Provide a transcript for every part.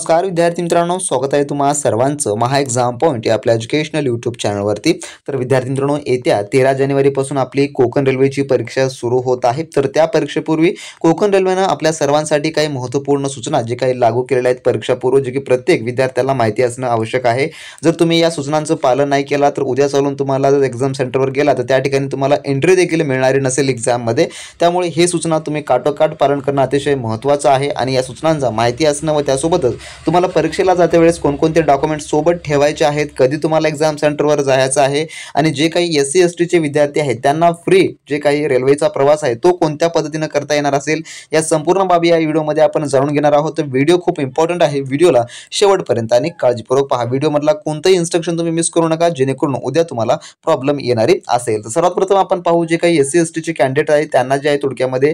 नमस्कार विद्यार्थी मित्रांनो, स्वागत आहे तुम्हा सर्वांचं महा एक्झाम पॉइंट या आपल्या एज्युकेशनल यूट्यूब चॅनलवरती। तर विद्यार्थी मित्रांनो, येत्या 13 जानेवारीपासून आपली कोकण रेल्वेची परीक्षा सुरू होत आहे। तर त्या परीक्षेपूर्वी कोकण रेल्वेनं आपल्या सर्वांसाठी काही महत्त्वपूर्ण सूचना जे काही लागू केलेल्या आहेत परीक्षापूर्व, जे की प्रत्येक विद्यार्थ्याला माहिती असणं आवश्यक आहे। जर तुम्ही या सूचनांचं पालन नाही केला तर उद्या चालून तुम्हाला जर एक्झाम सेंटरवर गेला तर त्या ठिकाणी तुम्हाला एंट्री देखील मिळणारी नसेल एक्झाममध्ये। त्यामुळे हे सूचना तुम्ही काटोकाट पालन करणं अतिशय महत्त्वाचं आहे आणि या सूचनांचा माहिती असणं व त्यासोबतच तुम्हाला परीक्षेला जाते वेळेस कोणकोणते डॉक्युमेंट्स सोबत ठेवायचे आहेत, कधी तुम्हाला एक्झाम सेंटरवर जायचं आहे आणि जे काही एससी एसटीचे विद्यार्थी आहेत त्यांना फ्री जे काही रेल्वेचा प्रवास आहे तो कोणत्या पद्धतीने करता येणार असेल, या संपूर्ण बाबी या व्हिडिओमध्ये आपण जाणून घेणार आहोत। तर व्हिडिओ खूप इम्पॉर्टंट आहे, व्हिडिओला शेवटपर्यंत आणि काळजीपूर्वक पहा। व्हिडिओमधला कोणताही इन्स्ट्रक्शन तुम्ही मिस करू नका, जेणेकरून उद्या तुम्हाला प्रॉब्लेम येणारी असेल। तर सर्वात प्रथम आपण पाहू, जे काही एससी एसटीचे कॅन्डिडेट आहेत त्यांना जे आहे थोडक्यामध्ये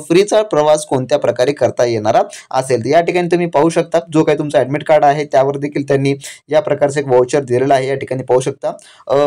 फ्रीचा प्रवास कोणत्या प्रकारे करता येणार असेल। या ठिकाणी तुम्ही पाहू शकता जो काही तुमचा ॲडमिट कार्ड आहे त्यावर देखील त्यांनी या प्रकारचे एक वाउचर दिलेलं आहे। या ठिकाणी पाहू शकता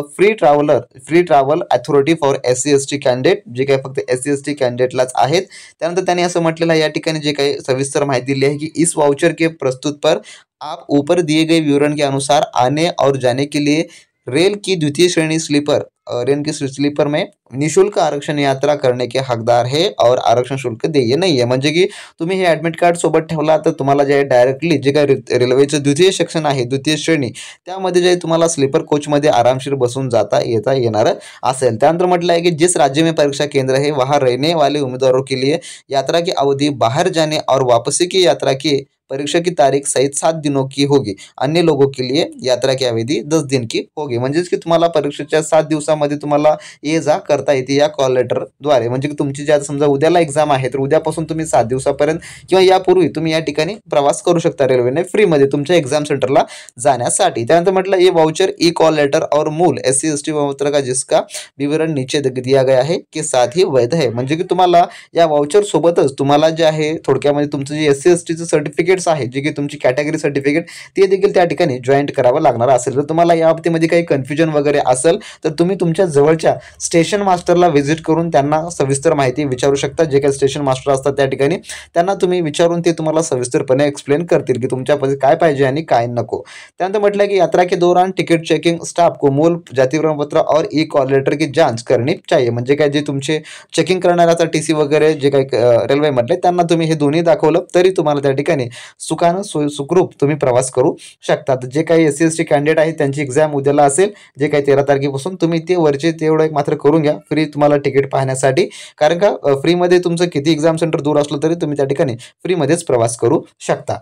free travel authority for SC ST candidate, जे काही फक्त एससी एसटी कॅन्डिडेटलाच आहेत। त्यानंतर त्यांनी असं म्हटलेलं आहे या ठिकाणी जे काही सविस्तर माहिती दिली आहे की इस वाउचर के प्रस्तुत पर आप ऊपर दिए गए विवरण के अनुसार आने और जाने के लिए रेल की द्वितीय श्रेणी स्लीपर में निःशुल्क आरक्षण यात्रा करने के हकदार है और आरक्षण शुल्क देय नहीं है। म्हणजे की तुम्ही हे ॲडमिट कार्ड सोबत ठेवला तर तुम्हाला जे डायरेक्टली जे काही रेल्वेचं द्वितीय सेक्शन आहे, द्वितीय श्रेणी, त्यामध्ये जे तुम्हाला स्लीपर कोचमध्ये आरामशीर बसून जाता येणार असेल। त्यानंतर म्हटलं आहे की जिस राज्य में परीक्षा केंद्र है वहाँ रहने वाले उम्मीदवारों के लिए यात्रा की अवधि बाहर जाने और वापसी की यात्रा की परीक्षा की तारीख सहित 7 दिनों की होगी, अन्य लोगों के लिए यात्रा की अवधि 10 दिन की होगी। म्हणजेच की तुम्हाला परीक्षेच्या 7 दिवसामध्ये तुम्हाला ये जा करता येते या कॉल लेटरद्वारे। म्हणजे की तुमची ज्या समजा उद्याला एक्झाम आहे तर उद्यापासून तुम्ही 7 दिवसापर्यंत किंवा यापूर्वी तुम्ही या ठिकाणी प्रवास करू शकता रेल्वेने फ्रीमध्ये तुमच्या एक्झाम सेंटरला जाण्यासाठी। त्यानंतर म्हटलं ये वाउचर ई कॉल लेटर और मूल एससी एसटी पत्र का जिसका विवरण नीचे दिया गया है के साथ ही वैध है। म्हणजे की तुम्हाला या वाउचर सोबतच तुम्हाला जे आहे थोडक्यामध्ये तुमचं जे एससी एसटीचं सर्टिफिकेट आहे, जे की तुमची कॅटेगरी सर्टिफिकेट, ते देखील त्या ठिकाणी जॉईंट करावं लागणार असेल। जर तुम्हाला या बाबतीमध्ये काही कन्फ्युजन वगैरे असेल तर तुम्ही तुमच्या जवळच्या स्टेशन मास्टरला व्हिजिट करून त्यांना सविस्तर माहिती विचारू शकता। जे काही स्टेशन मास्टर असतात त्या ठिकाणी त्यांना तुम्ही विचारून ते तुम्हाला सविस्तरपणे एक्सप्लेन करतील की तुमच्यापाशी काय पाहिजे आणि काय नको। त्यानंतर म्हटलं की यात्रा के दौरान टिकट चेकिंग स्टाफ को मूल जाती प्रमाणपत्र और ई कॉल लेटर की जांच करनी चाहिए। म्हणजे काय जे तुमचे चेकिंग करणाऱ्याचा टीसी वगैरे जे काही रेल्वेमधले त्यांना तुम्ही हे दोन्ही दाखवलं तरी तुम्हाला त्या ठिकाणी सुखरूप तुम्ही प्रवास करू शकता। जे काही एससी एसटी कॅन्डिडेट आहेत त्यांची एक्झाम उद्याला असेल, जे काही 13 तारखेपासून तुम्ही ते वरचे तेवढं एक मात्र करून घ्या फ्री तुम्हाला तिकीट पाहण्यासाठी। कारण का फ्रीमध्ये तुमचं किती एक्झाम सेंटर दूर असलं तरी तुम्ही त्या ठिकाणी फ्रीमध्येच प्रवास करू शकता।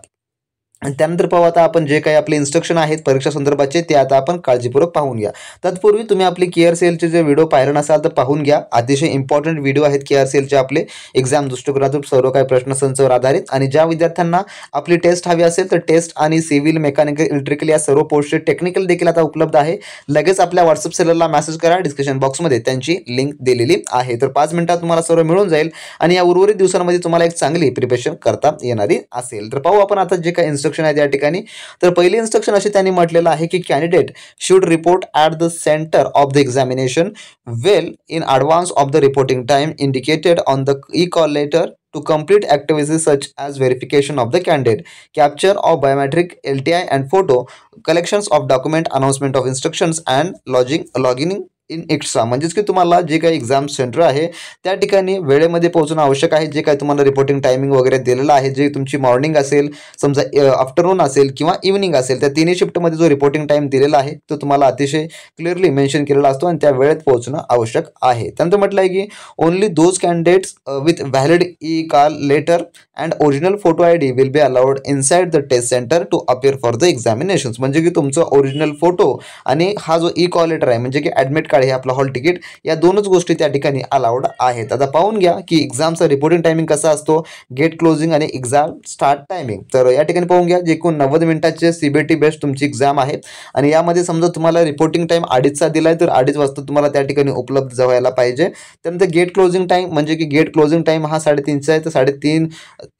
आणि त्यानंतर पाहू आता आपण जे काही आपले इन्स्ट्रक्शन आहेत परीक्षा संदर्भाचे ते आता आपण काळजीपूर्वक पाहून घ्या। तत्पूर्वी तुम्ही आपले केअर सेलचे जे व्हिडिओ पाहिलं नसाल तर पाहून घ्या, अतिशय इम्पॉर्टंट व्हिडिओ आहेत केअर सेलचे आपले एक्झाम दृष्टिकोनातून सर्व काही प्रश्नसंचावर आधारित। आणि ज्या विद्यार्थ्यांना आपली टेस्ट हवी असेल तर टेस्ट आणि सिव्हिल, मेकॅनिकल, इलेक्ट्रिकल या सर्व पोस्टचे टेक्निकल देखील आता उपलब्ध आहे। लगेच आपल्या व्हॉट्सअप सेलरला मेसेज करा, डिस्क्रिप्शन बॉक्समध्ये त्यांची लिंक दिलेली आहे। तर 5 मिनिटात तुम्हाला सर्व मिळून जाईल आणि या उर्वरित दिवसांमध्ये तुम्हाला एक चांगली प्रिपरेशन करता येणारी असेल। तर पाहू आपण आता जे काही इन्स्ट्रक्शन आहेत या ठिकाणी। तर पहिली इन्स्ट्रक्शन असे त्यांनी म्हटलेलं आहे की candidate should report at the centre of the examination well in advance of the reporting time indicated on the e call letter to complete activities such as verification of the candidate, capture of biometric, LTI and photo, collections of document, announcement of instructions and logging in extra. म्हणजेच की तुम्हाला जे काही exam centre आहे त्या ठिकाणी वेळेमध्ये पोहोचणं आवश्यक आहे। जे काही तुम्हाला रिपोर्टिंग टायमिंग वगैरे दिलेलं आहे, जे तुमची मॉर्निंग असेल, समजा आफ्टरनून असेल किंवा इव्हनिंग असेल, त्या तिन्ही शिफ्टमध्ये जो रिपोर्टिंग टाईम दिलेला आहे तो तुम्हाला अतिशय क्लिअरली मेन्शन केलेला असतो आणि त्या वेळेत पोहोचणं आवश्यक आहे। त्यानंतर म्हटलं आहे की only those candidates with valid e call letter and original photo ID will be allowed inside the test centre to appear for the examinations. म्हणजे की तुमचं ओरिजिनल फोटो आणि हा जो ई कॉल लेटर आहे म्हणजे की ॲडमिट कार्ड हे आपलं हॉल तिकीट, या दोनच गोष्टी त्या ठिकाणी अलाउड आहेत। आता पाहून घ्या की एक्झामचा रिपोर्टिंग टायमिंग कसा असतो, गेट क्लोजिंग आणि एक्झाम स्टार्ट टायमिंग। तर या ठिकाणी पाहून घ्या जे एकूण 90 मिनिटाचे CBT बेस्ड तुमची एक्झाम आहे आणि यामध्ये समजा तुम्हाला रिपोर्टिंग टाइम 2:30चा दिलाय तर 2:30 वाजता तुम्हाला त्या ठिकाणी उपलब्ध व्हायला पाहिजे। त्यानंतर गेट क्लोजिंग टाइम म्हणजे की गेट क्लोजिंग टाइम हा 3:30चा आहे, तर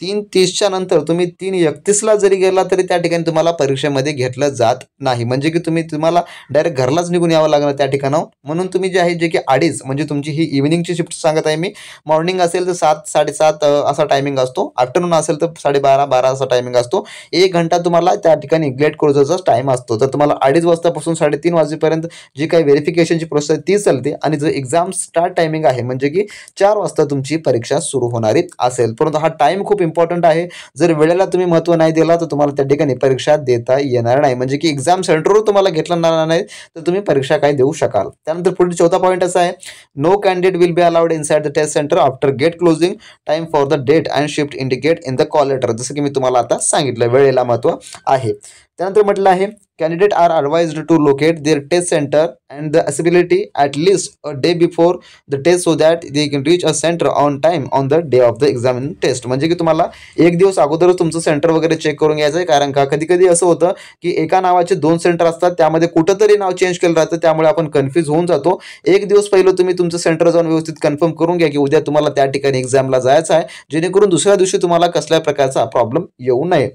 3:30च्या नंतर तुम्ही 3:31ला जरी गेला तरी त्या ठिकाणी तुम्हाला परीक्षेमध्ये घेतलं जात नाही। म्हणजे की तुम्हाला डायरेक्ट घरलाच निघून यावं लागणार त्या ठिकाणावर। म्हणून तुम्ही जे आहे जे की 2:30 म्हणजे तुमची ही इव्हिनिंगची शिफ्ट सांगत आहे मी. मॉर्निंग असेल तर 7 7:30 असा टायमिंग असतो. आफ्टरनून असेल तर 12:30 12 असा टायमिंग असतो. 1 घंटा तुम्हाला त्या ठिकाणी ग्लेड क्लोजरचा टाईम असतो. तर तुम्हाला 2:30 वाजतापासून 3:30 वाजेपर्यंत जी काही व्हेरिफिकेशनची प्रोसेस ती चालते आणि जो एक्झाम स्टार्ट टायमिंग आहे म्हणजे की 4 वाजता तुमची परीक्षा सुरू होणारी असेल. परंतु हा टाईम खूप इम्पॉर्टंट आहे. जर वेळेला तुम्ही महत्त्व नाही दिला तर तुम्हाला त्या ठिकाणी परीक्षा देता येणार नाही. म्हणजे की एक्झाम सेंटरवर तुम्हाला घेतलं जाणार नाही तर तुम्ही परीक्षा काय देऊ शकाल. त्यानंतर पुढील चौथा पॉईंट असा आहे, no candidate will be allowed inside the test centre after gate closing time for the date and shift indicate in the call letter. जसं की मी तुम्हाला आता सांगितलं वेळेला महत्त्व आहे. त्यानंतर म्हटलं आहे, candidate are advised to locate their test center and the accessibility at least a day before the test so that they can reach a center on time on the day of the exam test. म्हणजे की तुम्हाला एक दिवस अगोदरच तुमचं centre वगैरे check करून घ्यायचं आहे. कारण का कधी कधी असं होतं की एका नावाचे 2 सेंटर असतात, त्यामध्ये कुठंतरी नाव चेंज केलं राहतं, त्यामुळे आपण कन्फ्यूज होऊन जातो. एक दिवस पहिलं तुम्ही तुमचं सेंटर जाऊन व्यवस्थित कन्फर्म करून घ्या की उद्या तुम्हाला त्या ठिकाणी एक्झामला जायचं आहे, जेणेकरून दुसऱ्या दिवशी तुम्हाला कसल्या प्रकारचा प्रॉब्लेम येऊ नये.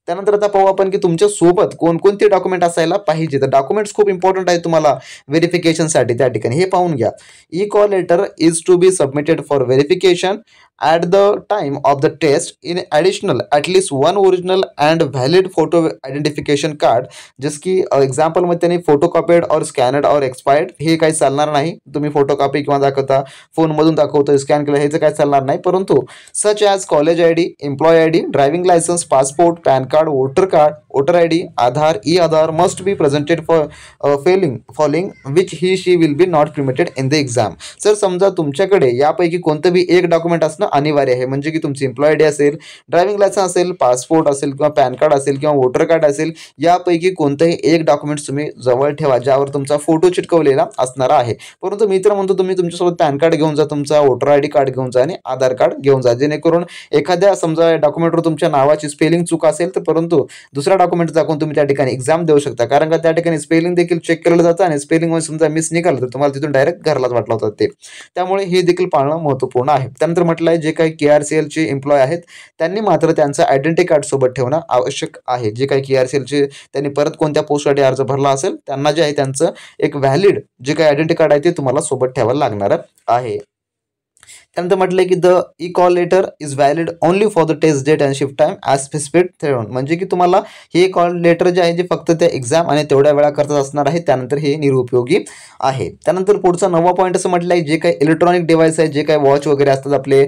त्यानंतर आता पाहू आपण की तुमच्या सोबत कोणकोणते डॉक्युमेंट असायला पाहिजे. तर डॉक्युमेंट्स खूप इम्पॉर्टंट आहे तुम्हाला व्हेरिफिकेशनसाठी. त्या ठिकाणी हे पाहून घ्या. E call letter is to be submitted for verification at the time of the test. In additional at least one original and valid photo identification card. जस की एक्झाम्पल मध्ये त्यांनी फोटोकॉपीड और स्कॅनड और एक्सपायर्ड हे काही चालणार नाही. तुम्ही फोटोकॉपी किंवा दाखवता फोनमधून दाखवतो स्कॅन केलं हे काही चालणार नाही. परंतु such as college ID, employ ID, driving licence, passport, PAN card, voter ID, Aadhaar, e Aadhaar must be presented for following which he she will be not permitted in the exam. Sir समजा तुमच्याकडे यापैकी कोणतं बी एक डॉक्युमेंट असणं अनिवार्य आहे. म्हणजे की तुमची एम्प्लॉय ID असेल, ड्रायव्हिंग लायसन्स असेल, पासपोर्ट असेल किंवा पॅन कार्ड असेल किंवा वोटर कार्ड असेल, यापैकी कोणतंही एक डॉक्युमेंट्स तुम्ही जवळ ठेवा ज्यावर तुमचा फोटो चिटकवलेला असणार आहे. परंतु मी तर म्हणतो तुम्ही तुमच्यासोबत पॅन कार्ड घेऊन जा, तुमचा वोटर ID कार्ड घेऊन जा आणि आधार कार्ड घेऊन जा, जेणेकरून एखाद्या समजा डॉक्युमेंटवर तुमच्या नावाची स्पेलिंग चूक असेल तर परंतु दुसरा डॉक्युमेंट दाखवून तुम्ही त्या ठिकाणी एक्झाम देऊ शकता. कारण का त्या ठिकाणी स्पेलिंग देखील चेक केलं जातं आणि स्पेलिंगमध्ये समजा मिस निघालं तर तुम्हाला तिथून डायरेक्ट घरलाच वाटलं होतं ते. त्यामुळे हे देखील पाळणं महत्त्वपूर्ण आहे. त्यानंतर म्हटलं आहे जे काही KRCL चे एम्प्लॉय आहेत त्यांनी मात्र त्यांचं आयडेंटिटी कार्ड सोबत ठेवणं आवश्यक आहे. जे काही KRCL चे त्यांनी परत कोणत्या पोस्टसाठी अर्ज भरला असेल त्यांना जे आहे त्यांचं एक व्हॅलिड जे काही आयडेंटिटी कार्ड आहे ते तुम्हाला सोबत ठेवायला लागणार आहे. त्यानंतर म्हटलंय की the e call letter is valid only for the test date and shift time as specific thereon. म्हणजे की तुम्हाला हे कॉल लेटर जे आहे जे फक्त त्या एक्झाम आणि तेवढ्या वेळा करता असणार आहे. त्यानंतर हे निरुपयोगी आहे. त्यानंतर पुढचा 9वा पॉईंट असं म्हटलं आहे जे काही इलेक्ट्रॉनिक डिव्हाइस आहे, जे काही वॉच वगैरे असतात आपले,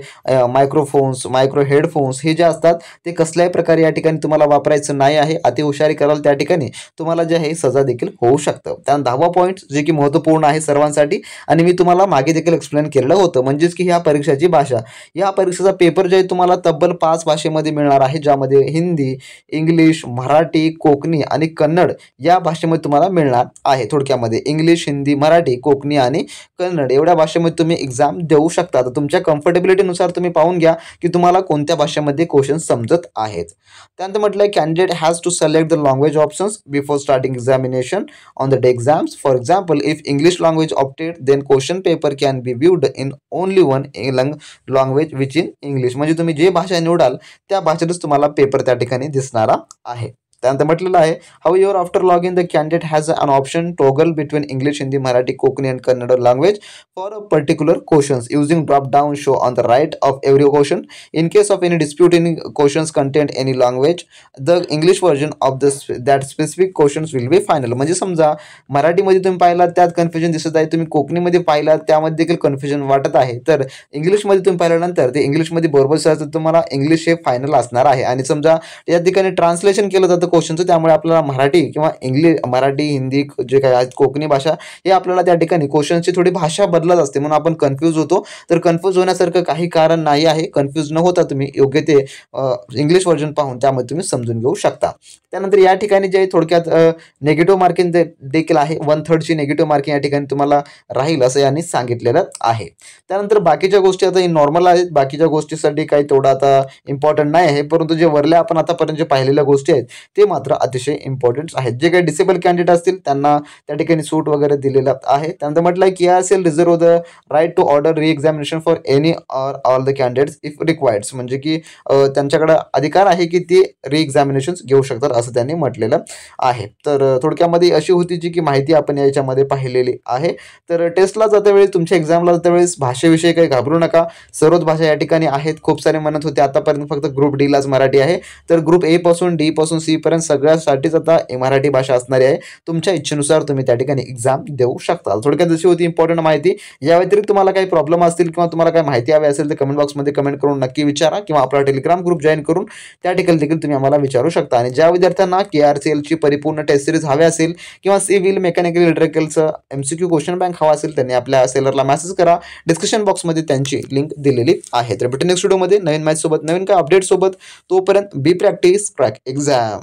मायक्रोफोन्स, मायक्रो हेडफोन्स हे जे असतात ते कसल्याही प्रकारे या ठिकाणी तुम्हाला वापरायचं नाही आहे. अति हुशारी कराल त्या ठिकाणी तुम्हाला जे आहे सजा देखील होऊ शकतं. त्यानंतर 10वा पॉईंट जे की महत्त्वपूर्ण आहे सर्वांसाठी आणि मी तुम्हाला मागे देखील एक्सप्लेन केलेलं होतं, म्हणजेच की ह्या परीक्षेची भाषा. या परीक्षेचा पेपर जे आहे तुम्हाला तब्बल 5 भाषेमध्ये मिळणार आहे, ज्यामध्ये हिंदी, इंग्लिश, मराठी, कोकणी आणि कन्नड या भाषेमध्ये तुम्हाला मिळणार आहे. थोडक्यामध्ये इंग्लिश, हिंदी, मराठी, कोकणी आणि कन्नड एवढ्या भाषेमध्ये तुम्ही एक्झाम देऊ शकता. तर तुमच्या कम्फर्टेबिलिटीनुसार तुम्ही पाहून घ्या की तुम्हाला कोणत्या भाषेमध्ये क्वेश्चन समजत आहेत. त्यानंतर म्हटलं candidate has to select the language options before starting examination on the day exams. For example if English language opted then question paper can be viewed in only one language which in English. म्हणजे तुम्ही जे भाषा निवडाल त्या भाषेतच तुम्हाला paper त्या ठिकाणी दिसणारा आहे. त्यानंतर म्हटलेलं आहे however after log in the candidate has an option toggle between English, Hindi, Marathi, Konkani and Kannada language for a particular questions using drop down show on the right of every question. In case of any dispute in questions content any language the English version of that specific questions will be final. म्हणजे समजा मराठीमध्ये तुम्ही पाहिलात त्यात confusion दिसत आहे, तुम्ही कोकणीमध्ये पाहिलात त्यामध्ये देखील कन्फ्युजन वाटत आहे, तर इंग्लिशमध्ये तुम्ही पाहिल्यानंतर ते इंग्लिशमध्ये बरोबर सर तुम्हाला इंग्लिश हे फायनल असणार आहे. आणि समजा या ठिकाणी ट्रान्सलेशन केलं जातं क्वेश्चनचं, त्यामुळे आपल्याला मराठी किंवा मराठी, हिंदी जे काही आहेत कोकणी भाषा हे आपल्याला त्या ठिकाणी क्वेश्चनची थोडी भाषा बदलत असते म्हणून आपण कन्फ्यूज होतो. तर कन्फ्यूज होण्यासारखं काही कारण नाही आहे. कन्फ्यूज न होता तुम्ही योग्य ते इंग्लिश व्हर्जन पाहून त्यामध्ये तुम्ही समजून घेऊ शकता. त्यानंतर या ठिकाणी जे थोडक्यात नेगेटिव्ह मार्किंग देखील आहे. 1/3ची नेगेटिव्ह मार्किंग या ठिकाणी तुम्हाला राहील असं यांनी सांगितलेलं आहे. त्यानंतर बाकीच्या गोष्टी आता नॉर्मल आहेत, बाकीच्या गोष्टीसाठी काही तेवढा आता इम्पॉर्टंट नाही आहे. परंतु जे वरल्या आपण आतापर्यंत जे पाहिलेल्या गोष्टी आहेत ते मात्र अतिशय इम्पॉर्टंट आहेत. जे काही डिसेबल कॅन्डिडेट असतील त्यांना त्या ठिकाणी सूट वगैरे दिलेला आहे. त्यानंतर म्हटलं आहे KRCL reserve the right to order re examination for any or all the candidates if required, म्हणजे की त्यांच्याकडे अधिकार आहे की ते री एक्झामिनेशन घेऊ शकतात असं त्यांनी म्हटलेलं आहे. तर थोडक्यामध्ये अशी होती जी की माहिती आपण याच्यामध्ये पाहिलेली आहे. तर टेस्टला जाता वेळेस, तुमच्या एक्झामला जाता वेळेस भाषेविषयी काही घाबरू नका. सर्वच भाषा या ठिकाणी आहेत. खूप सारे म्हणत होते आतापर्यंत फक्त ग्रुप डीलाच मराठी आहे, तर ग्रुप ए पासून डी पासून सी पर्यंत सगळ्यासाठीच आता मराठी भाषा असणारी आहे. तुमच्या इच्छेनुसार तुम्ही त्या ठिकाणी एक्झाम देऊ शकता. थोडक्यात जशी होती इम्पॉर्टंट माहिती. या व्यतिरिक्त तुम्हाला काही प्रॉब्लेम असतील किंवा तुम्हाला काही माहिती हवी असेल तर कमेंट बॉक्समध्ये कमेंट करून नक्की विचारा, किंवा आपला टेलिग्राम ग्रुप जॉईन करून त्या ठिकाणी देखील तुम्ही आम्हाला विचारू शकता. आणि ज्या विद्यार्थ्यांना KRCLची परिपूर्ण टेस्ट सिरीज हवी असेल किंवा सिव्हिल, मेकॅनिकल, इलेक्ट्रिकलचं MCQ क्वेश्चन बँक हवा असेल, त्यांनी आपल्या सेलरला मेसेज करा. डिस्क्रिप्शन बॉक्समध्ये त्यांची लिंक दिलेली आहे. तर भेटू नेक्स्ट व्हिडिओमध्ये नवीन मॅच सोबत, नवीन काय अपडेट सोबत. तोपर्यंत बी प्रॅक्टिस क्रॅक एक्झाम.